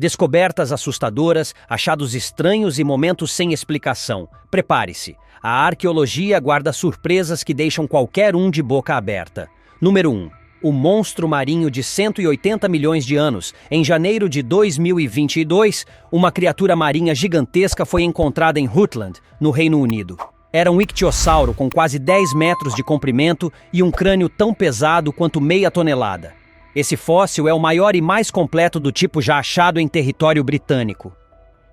Descobertas assustadoras, achados estranhos e momentos sem explicação. Prepare-se. A arqueologia guarda surpresas que deixam qualquer um de boca aberta. Número 1. O monstro marinho de 180 milhões de anos. Em janeiro de 2022, uma criatura marinha gigantesca foi encontrada em Rutland, no Reino Unido. Era um ictiossauro com quase 10 metros de comprimento e um crânio tão pesado quanto meia tonelada. Esse fóssil é o maior e mais completo do tipo já achado em território britânico.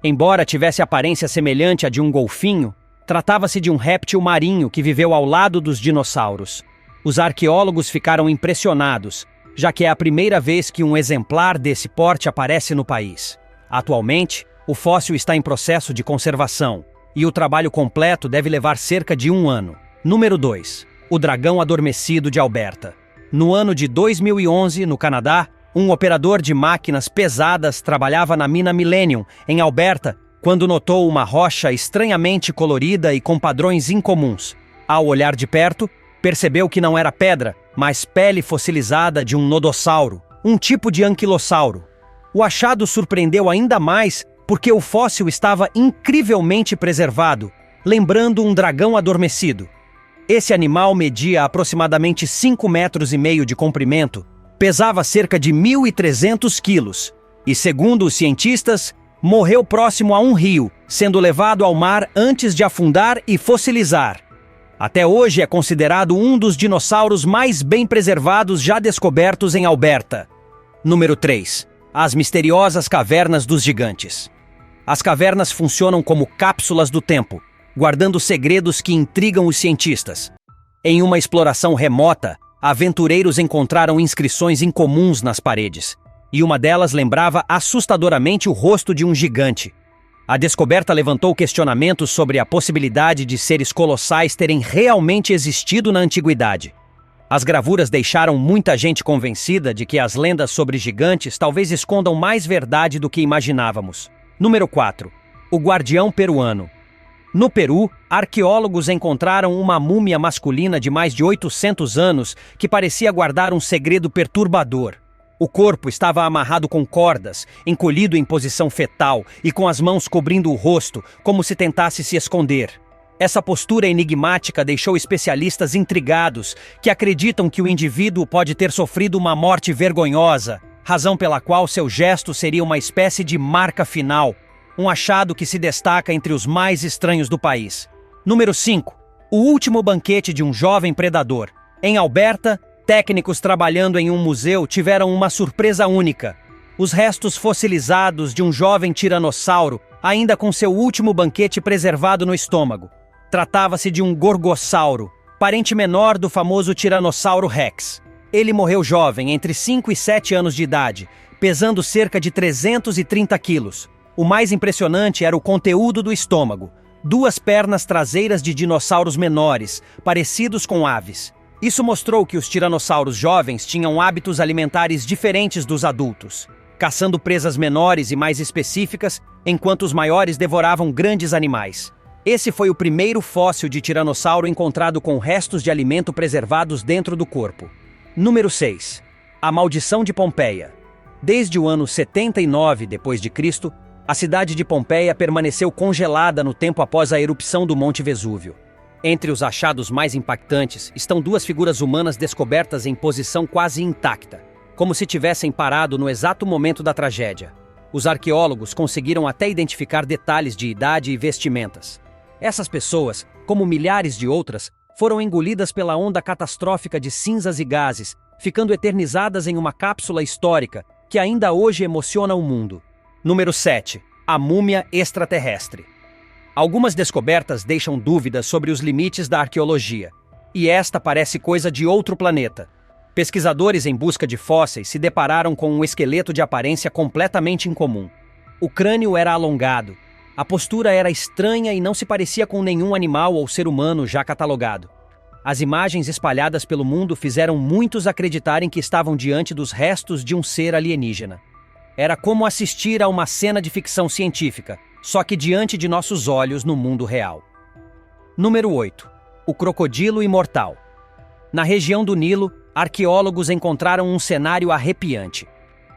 Embora tivesse aparência semelhante à de um golfinho, tratava-se de um réptil marinho que viveu ao lado dos dinossauros. Os arqueólogos ficaram impressionados, já que é a primeira vez que um exemplar desse porte aparece no país. Atualmente, o fóssil está em processo de conservação, e o trabalho completo deve levar cerca de 1 ano. Número 2. O dragão adormecido de Alberta. No ano de 2011, no Canadá, um operador de máquinas pesadas trabalhava na mina Millennium, em Alberta, quando notou uma rocha estranhamente colorida e com padrões incomuns. Ao olhar de perto, percebeu que não era pedra, mas pele fossilizada de um nodossauro, um tipo de anquilossauro. O achado surpreendeu ainda mais porque o fóssil estava incrivelmente preservado, lembrando um dragão adormecido. Esse animal media aproximadamente 5,5 metros de comprimento, pesava cerca de 1.300 quilos e, segundo os cientistas, morreu próximo a um rio, sendo levado ao mar antes de afundar e fossilizar. Até hoje é considerado um dos dinossauros mais bem preservados já descobertos em Alberta. Número 3. As misteriosas cavernas dos gigantes. As cavernas funcionam como cápsulas do tempo, guardando segredos que intrigam os cientistas. Em uma exploração remota, aventureiros encontraram inscrições incomuns nas paredes, e uma delas lembrava assustadoramente o rosto de um gigante. A descoberta levantou questionamentos sobre a possibilidade de seres colossais terem realmente existido na antiguidade. As gravuras deixaram muita gente convencida de que as lendas sobre gigantes talvez escondam mais verdade do que imaginávamos. Número 4. O guardião peruano. No Peru, arqueólogos encontraram uma múmia masculina de mais de 800 anos que parecia guardar um segredo perturbador. O corpo estava amarrado com cordas, encolhido em posição fetal e com as mãos cobrindo o rosto, como se tentasse se esconder. Essa postura enigmática deixou especialistas intrigados, que acreditam que o indivíduo pode ter sofrido uma morte vergonhosa, razão pela qual seu gesto seria uma espécie de marca final, um achado que se destaca entre os mais estranhos do país. Número 5. O último banquete de um jovem predador. Em Alberta, técnicos trabalhando em um museu tiveram uma surpresa única. Os restos fossilizados de um jovem tiranossauro, ainda com seu último banquete preservado no estômago. Tratava-se de um gorgossauro, parente menor do famoso Tiranossauro Rex. Ele morreu jovem, entre 5 e 7 anos de idade, pesando cerca de 330 quilos. O mais impressionante era o conteúdo do estômago. 2 pernas traseiras de dinossauros menores, parecidos com aves. Isso mostrou que os tiranossauros jovens tinham hábitos alimentares diferentes dos adultos, caçando presas menores e mais específicas, enquanto os maiores devoravam grandes animais. Esse foi o primeiro fóssil de tiranossauro encontrado com restos de alimento preservados dentro do corpo. Número 6. A maldição de Pompeia. Desde o ano 79 d.C., a cidade de Pompeia permaneceu congelada no tempo após a erupção do Monte Vesúvio. Entre os achados mais impactantes estão 2 figuras humanas descobertas em posição quase intacta, como se tivessem parado no exato momento da tragédia. Os arqueólogos conseguiram até identificar detalhes de idade e vestimentas. Essas pessoas, como milhares de outras, foram engolidas pela onda catastrófica de cinzas e gases, ficando eternizadas em uma cápsula histórica que ainda hoje emociona o mundo. Número 7. A múmia extraterrestre. Algumas descobertas deixam dúvidas sobre os limites da arqueologia, e esta parece coisa de outro planeta. Pesquisadores em busca de fósseis se depararam com um esqueleto de aparência completamente incomum. O crânio era alongado, a postura era estranha e não se parecia com nenhum animal ou ser humano já catalogado. As imagens espalhadas pelo mundo fizeram muitos acreditarem que estavam diante dos restos de um ser alienígena. Era como assistir a uma cena de ficção científica, só que diante de nossos olhos no mundo real. Número 8. O crocodilo imortal. Na região do Nilo, arqueólogos encontraram um cenário arrepiante.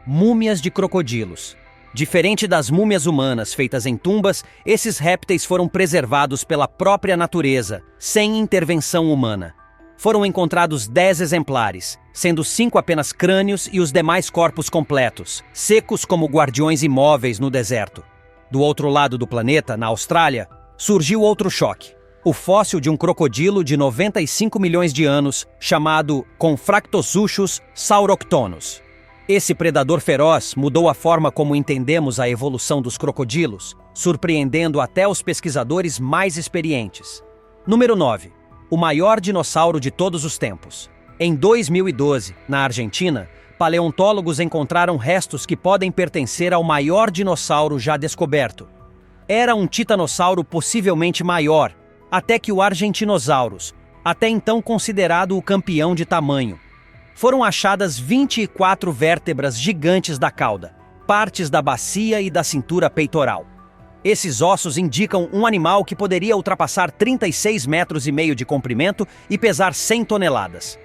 Múmias de crocodilos. Diferente das múmias humanas feitas em tumbas, esses répteis foram preservados pela própria natureza, sem intervenção humana. Foram encontrados 10 exemplares, sendo 5 apenas crânios e os demais corpos completos, secos como guardiões imóveis no deserto. Do outro lado do planeta, na Austrália, surgiu outro choque. O fóssil de um crocodilo de 95 milhões de anos, chamado Confractosuchus sauroctonus. Esse predador feroz mudou a forma como entendemos a evolução dos crocodilos, surpreendendo até os pesquisadores mais experientes. Número 9. O maior dinossauro de todos os tempos. Em 2012, na Argentina, paleontólogos encontraram restos que podem pertencer ao maior dinossauro já descoberto. Era um titanossauro possivelmente maior, até que o Argentinosaurus, até então considerado o campeão de tamanho. Foram achadas 24 vértebras gigantes da cauda, partes da bacia e da cintura peitoral. Esses ossos indicam um animal que poderia ultrapassar 36,5 metros de comprimento e pesar 100 toneladas.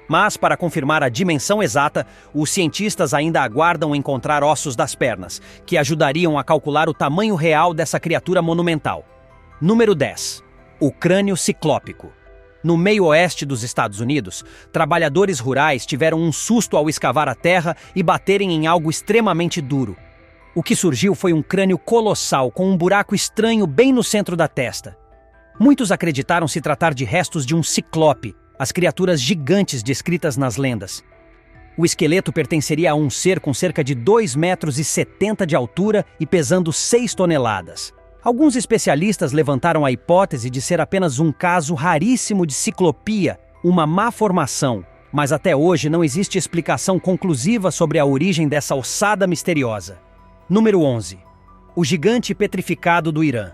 Mas, para confirmar a dimensão exata, os cientistas ainda aguardam encontrar ossos das pernas, que ajudariam a calcular o tamanho real dessa criatura monumental. Número 10. O crânio ciclópico. No meio-oeste dos Estados Unidos, trabalhadores rurais tiveram um susto ao escavar a terra e baterem em algo extremamente duro. O que surgiu foi um crânio colossal com um buraco estranho bem no centro da testa. Muitos acreditaram se tratar de restos de um ciclope, as criaturas gigantes descritas nas lendas. O esqueleto pertenceria a um ser com cerca de 2,70 metros de altura e pesando 6 toneladas. Alguns especialistas levantaram a hipótese de ser apenas um caso raríssimo de ciclopia, uma má formação, mas até hoje não existe explicação conclusiva sobre a origem dessa ossada misteriosa. Número 11. O gigante petrificado do Irã.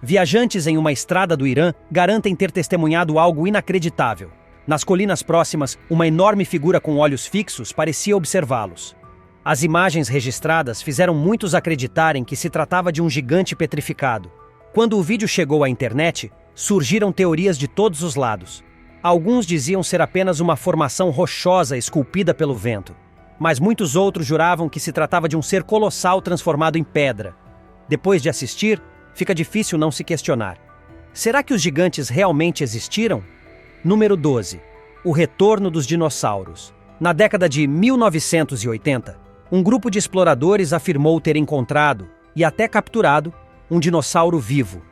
Viajantes em uma estrada do Irã garantem ter testemunhado algo inacreditável. Nas colinas próximas, uma enorme figura com olhos fixos parecia observá-los. As imagens registradas fizeram muitos acreditarem que se tratava de um gigante petrificado. Quando o vídeo chegou à internet, surgiram teorias de todos os lados. Alguns diziam ser apenas uma formação rochosa esculpida pelo vento, mas muitos outros juravam que se tratava de um ser colossal transformado em pedra. Depois de assistir, fica difícil não se questionar. Será que os gigantes realmente existiram? Número 12. O retorno dos dinossauros. Na década de 1980, um grupo de exploradores afirmou ter encontrado, e até capturado, um dinossauro vivo.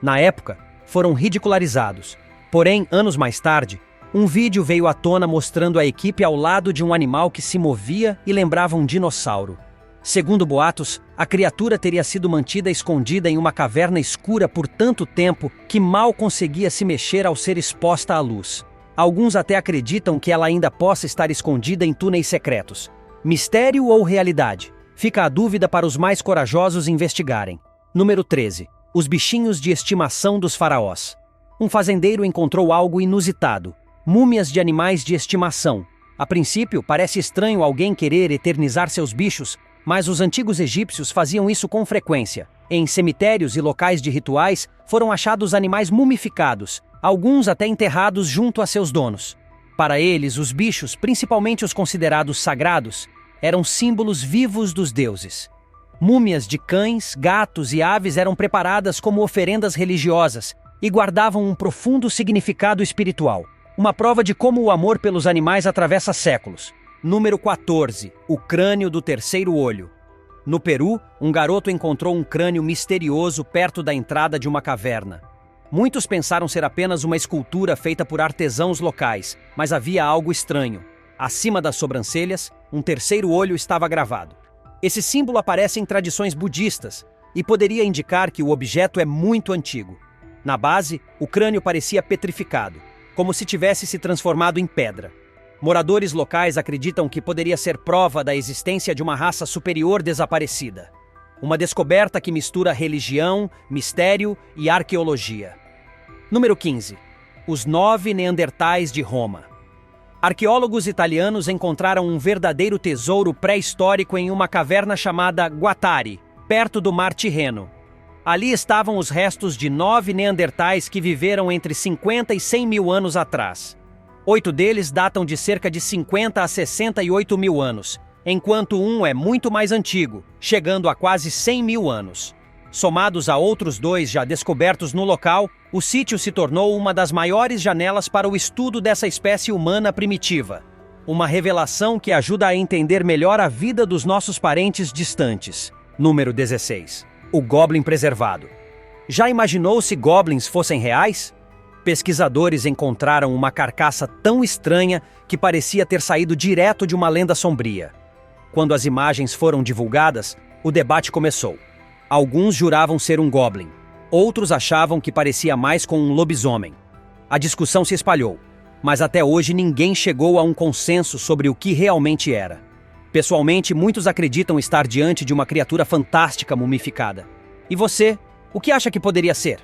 Na época, foram ridicularizados. Porém, anos mais tarde, um vídeo veio à tona mostrando a equipe ao lado de um animal que se movia e lembrava um dinossauro. Segundo boatos, a criatura teria sido mantida escondida em uma caverna escura por tanto tempo que mal conseguia se mexer ao ser exposta à luz. Alguns até acreditam que ela ainda possa estar escondida em túneis secretos. Mistério ou realidade? Fica a dúvida para os mais corajosos investigarem. Número 13. Os bichinhos de estimação dos faraós. Um fazendeiro encontrou algo inusitado. Múmias de animais de estimação. A princípio, parece estranho alguém querer eternizar seus bichos, mas os antigos egípcios faziam isso com frequência. Em cemitérios e locais de rituais, foram achados animais mumificados, alguns até enterrados junto a seus donos. Para eles, os bichos, principalmente os considerados sagrados, eram símbolos vivos dos deuses. Múmias de cães, gatos e aves eram preparadas como oferendas religiosas e guardavam um profundo significado espiritual, uma prova de como o amor pelos animais atravessa séculos. Número 14. O crânio do terceiro olho. No Peru, um garoto encontrou um crânio misterioso perto da entrada de uma caverna. Muitos pensaram ser apenas uma escultura feita por artesãos locais, mas havia algo estranho. Acima das sobrancelhas, um terceiro olho estava gravado. Esse símbolo aparece em tradições budistas e poderia indicar que o objeto é muito antigo. Na base, o crânio parecia petrificado, como se tivesse se transformado em pedra. Moradores locais acreditam que poderia ser prova da existência de uma raça superior desaparecida. Uma descoberta que mistura religião, mistério e arqueologia. Número 15. Os 9 Neandertais de Roma. Arqueólogos italianos encontraram um verdadeiro tesouro pré-histórico em uma caverna chamada Guattari, perto do Mar Tirreno. Ali estavam os restos de 9 Neandertais que viveram entre 50 e 100 mil anos atrás. 8 deles datam de cerca de 50 a 68 mil anos, enquanto um é muito mais antigo, chegando a quase 100 mil anos. Somados a outros dois já descobertos no local, o sítio se tornou uma das maiores janelas para o estudo dessa espécie humana primitiva. Uma revelação que ajuda a entender melhor a vida dos nossos parentes distantes. Número 16. O Goblin preservado. Já imaginou se goblins fossem reais? Pesquisadores encontraram uma carcaça tão estranha que parecia ter saído direto de uma lenda sombria. Quando as imagens foram divulgadas, o debate começou. Alguns juravam ser um goblin, outros achavam que parecia mais com um lobisomem. A discussão se espalhou, mas até hoje ninguém chegou a um consenso sobre o que realmente era. Pessoalmente, muitos acreditam estar diante de uma criatura fantástica mumificada. E você, o que acha que poderia ser?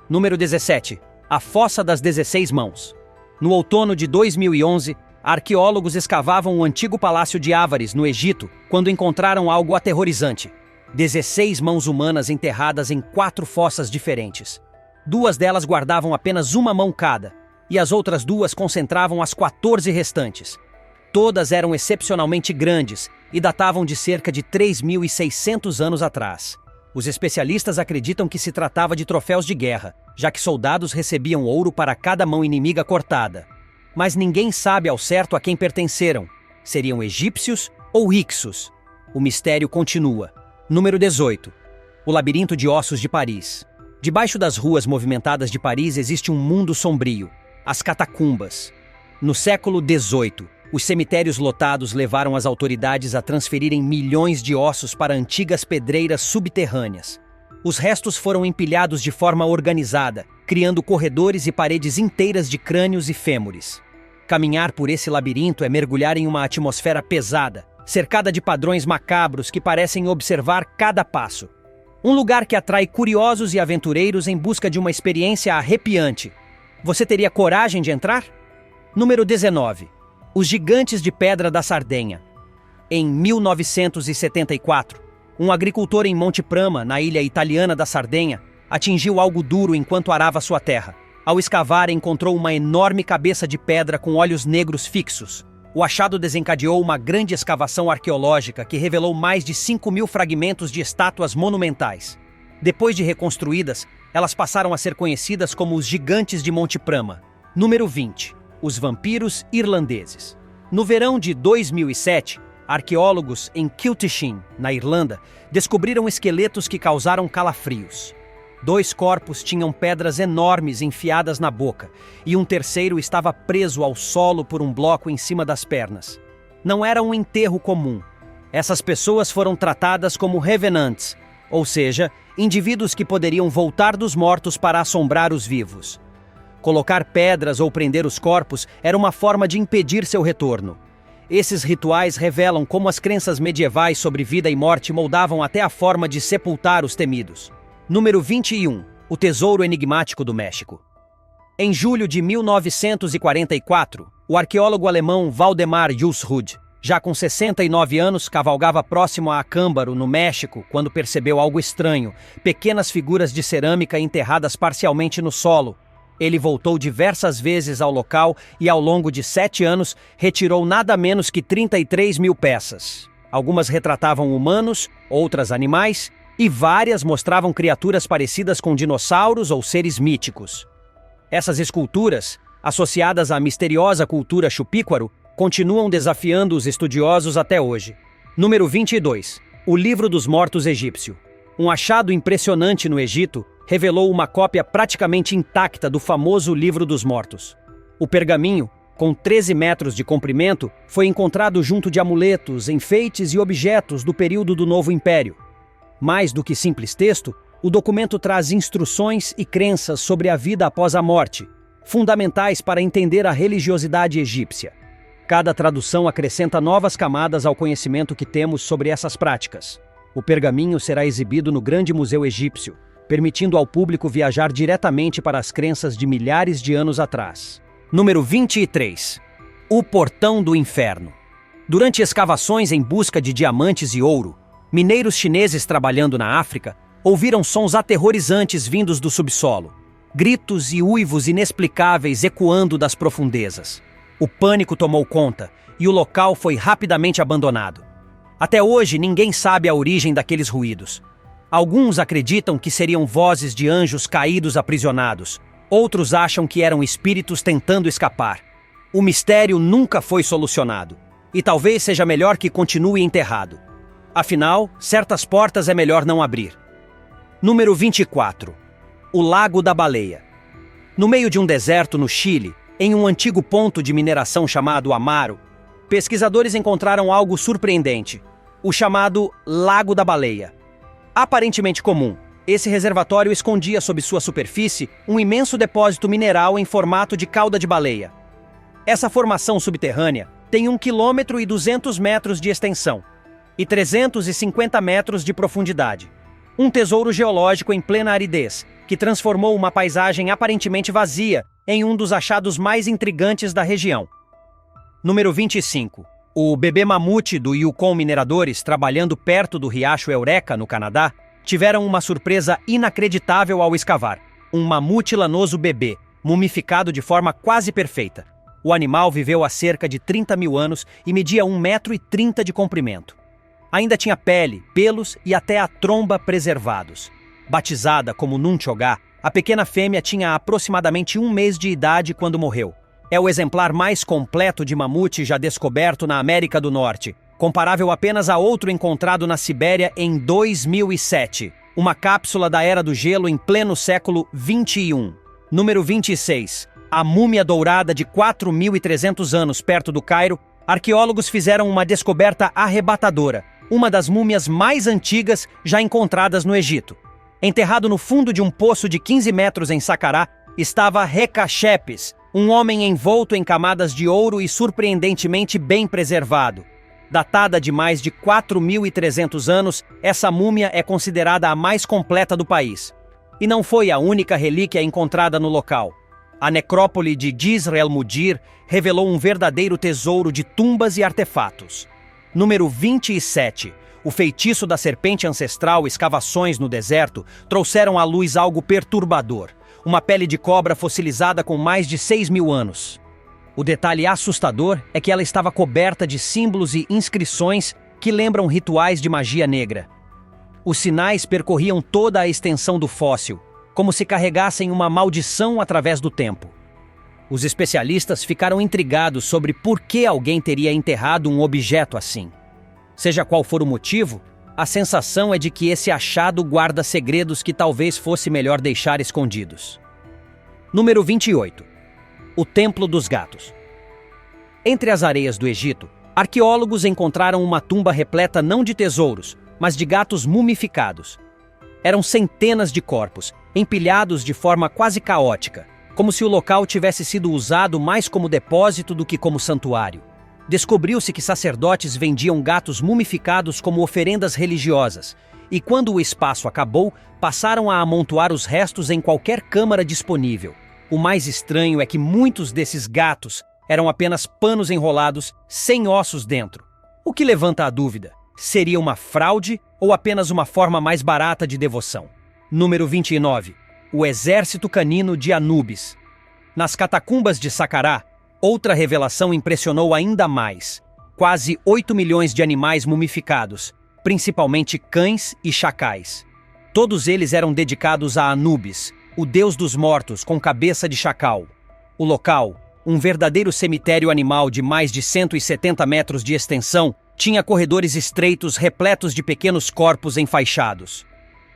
Número 17. A Fossa das 16 Mãos. No outono de 2011, arqueólogos escavavam o antigo palácio de Ávares, no Egito, quando encontraram algo aterrorizante. 16 mãos humanas enterradas em 4 fossas diferentes. 2 delas guardavam apenas uma mão cada, e as outras 2 concentravam as 14 restantes. Todas eram excepcionalmente grandes e datavam de cerca de 3.600 anos atrás. Os especialistas acreditam que se tratava de troféus de guerra, já que soldados recebiam ouro para cada mão inimiga cortada. Mas ninguém sabe ao certo a quem pertenceram. Seriam egípcios ou Hyksos? O mistério continua. Número 18. O Labirinto de Ossos de Paris. Debaixo das ruas movimentadas de Paris existe um mundo sombrio, as catacumbas. No século XVIII, os cemitérios lotados levaram as autoridades a transferirem milhões de ossos para antigas pedreiras subterrâneas. Os restos foram empilhados de forma organizada, criando corredores e paredes inteiras de crânios e fêmures. Caminhar por esse labirinto é mergulhar em uma atmosfera pesada, cercada de padrões macabros que parecem observar cada passo. Um lugar que atrai curiosos e aventureiros em busca de uma experiência arrepiante. Você teria coragem de entrar? Número 19. Os Gigantes de Pedra da Sardenha. Em 1974, um agricultor em Monte Prama, na ilha italiana da Sardenha, atingiu algo duro enquanto arava sua terra. Ao escavar, encontrou uma enorme cabeça de pedra com olhos negros fixos. O achado desencadeou uma grande escavação arqueológica que revelou mais de 5.000 fragmentos de estátuas monumentais. Depois de reconstruídas, elas passaram a ser conhecidas como os Gigantes de Monte Prama. Número 20. Os Vampiros Irlandeses. No verão de 2007, arqueólogos em Kiltishin, na Irlanda, descobriram esqueletos que causaram calafrios. 2 corpos tinham pedras enormes enfiadas na boca, e um terceiro estava preso ao solo por um bloco em cima das pernas. Não era um enterro comum. Essas pessoas foram tratadas como revenants, ou seja, indivíduos que poderiam voltar dos mortos para assombrar os vivos. Colocar pedras ou prender os corpos era uma forma de impedir seu retorno. Esses rituais revelam como as crenças medievais sobre vida e morte moldavam até a forma de sepultar os temidos. Número 21. O Tesouro Enigmático do México. Em julho de 1944, o arqueólogo alemão Waldemar Jussrud, já com 69 anos, cavalgava próximo a Acámbaro, no México, quando percebeu algo estranho: pequenas figuras de cerâmica enterradas parcialmente no solo. Ele voltou diversas vezes ao local e, ao longo de 7 anos, retirou nada menos que 33.000 peças. Algumas retratavam humanos, outras animais, e várias mostravam criaturas parecidas com dinossauros ou seres míticos. Essas esculturas, associadas à misteriosa cultura chupíquaro, continuam desafiando os estudiosos até hoje. Número 22. O Livro dos Mortos Egípcio. Um achado impressionante no Egito revelou uma cópia praticamente intacta do famoso Livro dos Mortos. O pergaminho, com 13 metros de comprimento, foi encontrado junto de amuletos, enfeites e objetos do período do Novo Império. Mais do que simples texto, o documento traz instruções e crenças sobre a vida após a morte, fundamentais para entender a religiosidade egípcia. Cada tradução acrescenta novas camadas ao conhecimento que temos sobre essas práticas. O pergaminho será exibido no Grande Museu Egípcio, permitindo ao público viajar diretamente para as crenças de milhares de anos atrás. Número 23. O Portão do Inferno. Durante escavações em busca de diamantes e ouro, mineiros chineses trabalhando na África ouviram sons aterrorizantes vindos do subsolo. Gritos e uivos inexplicáveis ecoando das profundezas. O pânico tomou conta e o local foi rapidamente abandonado. Até hoje, ninguém sabe a origem daqueles ruídos. Alguns acreditam que seriam vozes de anjos caídos aprisionados. Outros acham que eram espíritos tentando escapar. O mistério nunca foi solucionado. E talvez seja melhor que continue enterrado. Afinal, certas portas é melhor não abrir. Número 24. O Lago da Baleia. No meio de um deserto no Chile, em um antigo ponto de mineração chamado Amaro, pesquisadores encontraram algo surpreendente, o chamado Lago da Baleia. Aparentemente comum, esse reservatório escondia sob sua superfície um imenso depósito mineral em formato de cauda de baleia. Essa formação subterrânea tem 1,2 km de extensão e 350 metros de profundidade. Um tesouro geológico em plena aridez, que transformou uma paisagem aparentemente vazia em um dos achados mais intrigantes da região. Número 25. O bebê mamute do Yukon Mineradores, trabalhando perto do riacho Eureka, no Canadá, tiveram uma surpresa inacreditável ao escavar. Um mamute lanoso bebê, mumificado de forma quase perfeita. O animal viveu há cerca de 30 mil anos e media 1,30 m de comprimento. Ainda tinha pele, pelos e até a tromba preservados. Batizada como Nunchogá, a pequena fêmea tinha aproximadamente 1 mês de idade quando morreu. É o exemplar mais completo de mamute já descoberto na América do Norte, comparável apenas a outro encontrado na Sibéria em 2007, uma cápsula da Era do Gelo em pleno século XXI. Número 26. A múmia dourada de 4.300 anos perto do Cairo, arqueólogos fizeram uma descoberta arrebatadora, uma das múmias mais antigas já encontradas no Egito. Enterrado no fundo de um poço de 15 metros em Saqqarah, estava Rekashepes, um homem envolto em camadas de ouro e surpreendentemente bem preservado. Datada de mais de 4.300 anos, essa múmia é considerada a mais completa do país. E não foi a única relíquia encontrada no local. A necrópole de Jisr el-Mudir revelou um verdadeiro tesouro de tumbas e artefatos. Número 27. O feitiço da serpente ancestral, escavações no deserto, trouxeram à luz algo perturbador. Uma pele de cobra fossilizada com mais de 6.000 anos. O detalhe assustador é que ela estava coberta de símbolos e inscrições que lembram rituais de magia negra. Os sinais percorriam toda a extensão do fóssil, como se carregassem uma maldição através do tempo. Os especialistas ficaram intrigados sobre por que alguém teria enterrado um objeto assim. Seja qual for o motivo, a sensação é de que esse achado guarda segredos que talvez fosse melhor deixar escondidos. Número 28. O Templo dos Gatos. Entre as areias do Egito, arqueólogos encontraram uma tumba repleta não de tesouros, mas de gatos mumificados. Eram centenas de corpos, empilhados de forma quase caótica, como se o local tivesse sido usado mais como depósito do que como santuário. Descobriu-se que sacerdotes vendiam gatos mumificados como oferendas religiosas, e quando o espaço acabou, passaram a amontoar os restos em qualquer câmara disponível. O mais estranho é que muitos desses gatos eram apenas panos enrolados, sem ossos dentro. O que levanta a dúvida: seria uma fraude ou apenas uma forma mais barata de devoção? Número 29. O Exército Canino de Anubis. Nas catacumbas de Saqqarah, outra revelação impressionou ainda mais. Quase 8 milhões de animais mumificados, principalmente cães e chacais. Todos eles eram dedicados a Anubis, o deus dos mortos com cabeça de chacal. O local, um verdadeiro cemitério animal de mais de 170 metros de extensão, tinha corredores estreitos repletos de pequenos corpos enfaixados.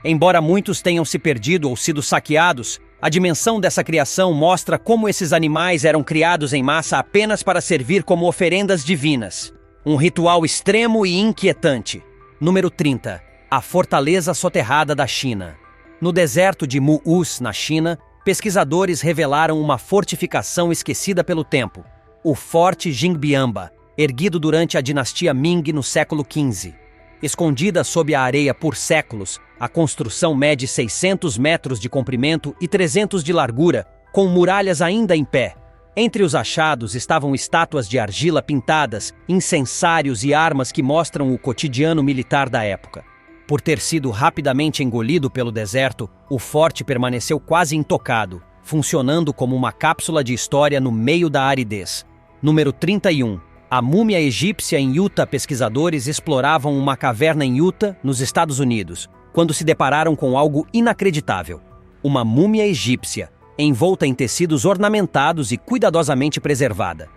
Embora muitos tenham se perdido ou sido saqueados, a dimensão dessa criação mostra como esses animais eram criados em massa apenas para servir como oferendas divinas. Um ritual extremo e inquietante. Número 30. A Fortaleza Soterrada da China. No deserto de Mu'uz, na China, pesquisadores revelaram uma fortificação esquecida pelo tempo. O Forte Jingbiamba, erguido durante a dinastia Ming no século XV. Escondida sob a areia por séculos, a construção mede 600 metros de comprimento e 300 de largura, com muralhas ainda em pé. Entre os achados estavam estátuas de argila pintadas, incensários e armas que mostram o cotidiano militar da época. Por ter sido rapidamente engolido pelo deserto, o forte permaneceu quase intocado, funcionando como uma cápsula de história no meio da aridez. Número 31. A múmia egípcia em Utah. Pesquisadores exploravam uma caverna em Utah, nos Estados Unidos, quando se depararam com algo inacreditável. Uma múmia egípcia, envolta em tecidos ornamentados e cuidadosamente preservada.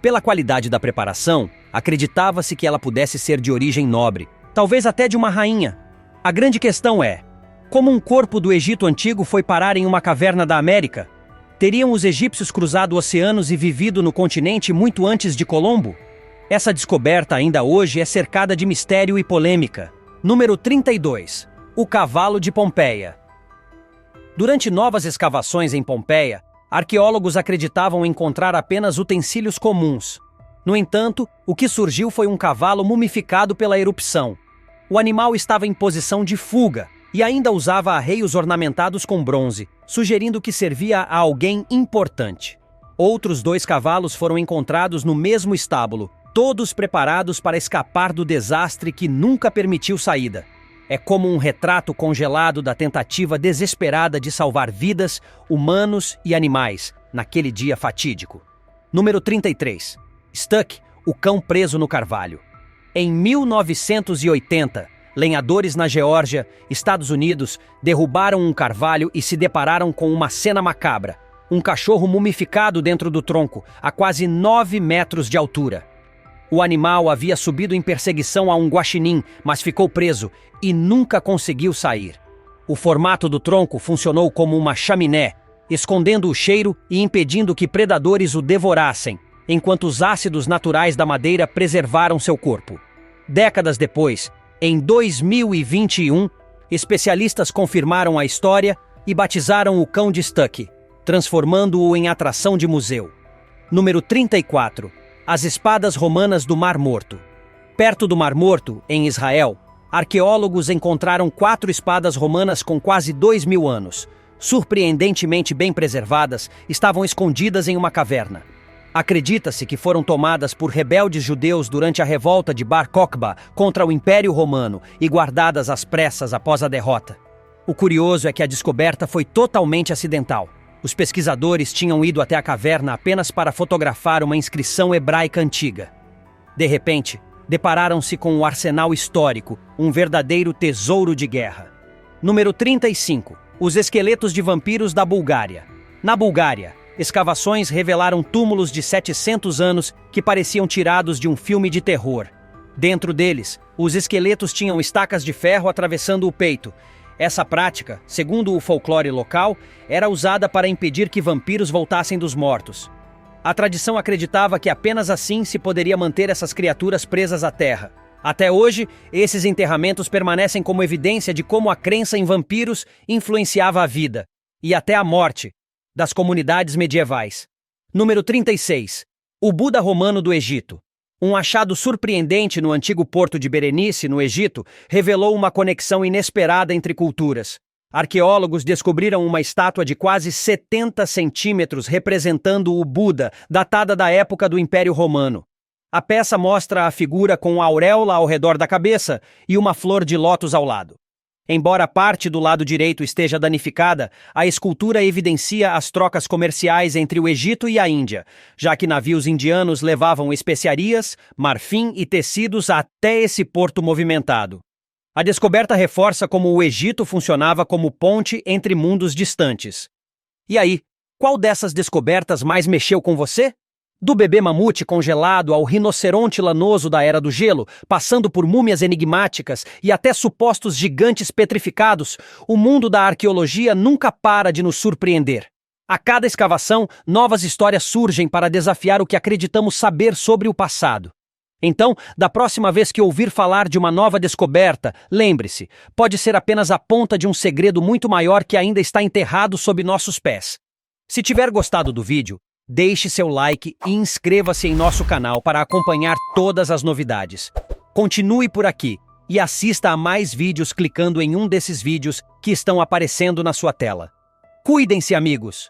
Pela qualidade da preparação, acreditava-se que ela pudesse ser de origem nobre, talvez até de uma rainha. A grande questão é: como um corpo do Egito Antigo foi parar em uma caverna da América? Teriam os egípcios cruzado oceanos e vivido no continente muito antes de Colombo? Essa descoberta ainda hoje é cercada de mistério e polêmica. Número 32. O cavalo de Pompeia. Durante novas escavações em Pompeia, arqueólogos acreditavam encontrar apenas utensílios comuns. No entanto, o que surgiu foi um cavalo mumificado pela erupção. O animal estava em posição de fuga e ainda usava arreios ornamentados com bronze, sugerindo que servia a alguém importante. Outros 2 cavalos foram encontrados no mesmo estábulo, todos preparados para escapar do desastre que nunca permitiu saída. É como um retrato congelado da tentativa desesperada de salvar vidas, humanos e animais, naquele dia fatídico. Número 33. Stuck, o cão preso no carvalho. Em 1980, lenhadores na Geórgia, Estados Unidos, derrubaram um carvalho e se depararam com uma cena macabra. Um cachorro mumificado dentro do tronco, a quase 9 metros de altura. O animal havia subido em perseguição a um guaxinim, mas ficou preso e nunca conseguiu sair. O formato do tronco funcionou como uma chaminé, escondendo o cheiro e impedindo que predadores o devorassem, enquanto os ácidos naturais da madeira preservaram seu corpo. Décadas depois, em 2021, especialistas confirmaram a história e batizaram o cão de Stuck, transformando-o em atração de museu. Número 34. As espadas romanas do Mar Morto. Perto do Mar Morto, em Israel, arqueólogos encontraram 4 espadas romanas com quase 2.000 anos. Surpreendentemente bem preservadas, estavam escondidas em uma caverna. Acredita-se que foram tomadas por rebeldes judeus durante a revolta de Bar Kokhba contra o Império Romano e guardadas às pressas após a derrota. O curioso é que a descoberta foi totalmente acidental. Os pesquisadores tinham ido até a caverna apenas para fotografar uma inscrição hebraica antiga. De repente, depararam-se com um arsenal histórico, um verdadeiro tesouro de guerra. Número 35. Os esqueletos de vampiros da Bulgária. Na Bulgária, escavações revelaram túmulos de 700 anos que pareciam tirados de um filme de terror. Dentro deles, os esqueletos tinham estacas de ferro atravessando o peito. Essa prática, segundo o folclore local, era usada para impedir que vampiros voltassem dos mortos. A tradição acreditava que apenas assim se poderia manter essas criaturas presas à terra. Até hoje, esses enterramentos permanecem como evidência de como a crença em vampiros influenciava a vida, e até a morte, das comunidades medievais. Número 36. O Buda romano do Egito. Um achado surpreendente no antigo porto de Berenice, no Egito, revelou uma conexão inesperada entre culturas. Arqueólogos descobriram uma estátua de quase 70 centímetros representando o Buda, datada da época do Império Romano. A peça mostra a figura com a auréola ao redor da cabeça e uma flor de lótus ao lado. Embora parte do lado direito esteja danificada, a escultura evidencia as trocas comerciais entre o Egito e a Índia, já que navios indianos levavam especiarias, marfim e tecidos até esse porto movimentado. A descoberta reforça como o Egito funcionava como ponte entre mundos distantes. E aí, qual dessas descobertas mais mexeu com você? Do bebê mamute congelado ao rinoceronte lanoso da Era do Gelo, passando por múmias enigmáticas e até supostos gigantes petrificados, o mundo da arqueologia nunca para de nos surpreender. A cada escavação, novas histórias surgem para desafiar o que acreditamos saber sobre o passado. Então, da próxima vez que ouvir falar de uma nova descoberta, lembre-se, pode ser apenas a ponta de um segredo muito maior que ainda está enterrado sob nossos pés. Se tiver gostado do vídeo, deixe seu like e inscreva-se em nosso canal para acompanhar todas as novidades. Continue por aqui e assista a mais vídeos clicando em um desses vídeos que estão aparecendo na sua tela. Cuidem-se, amigos!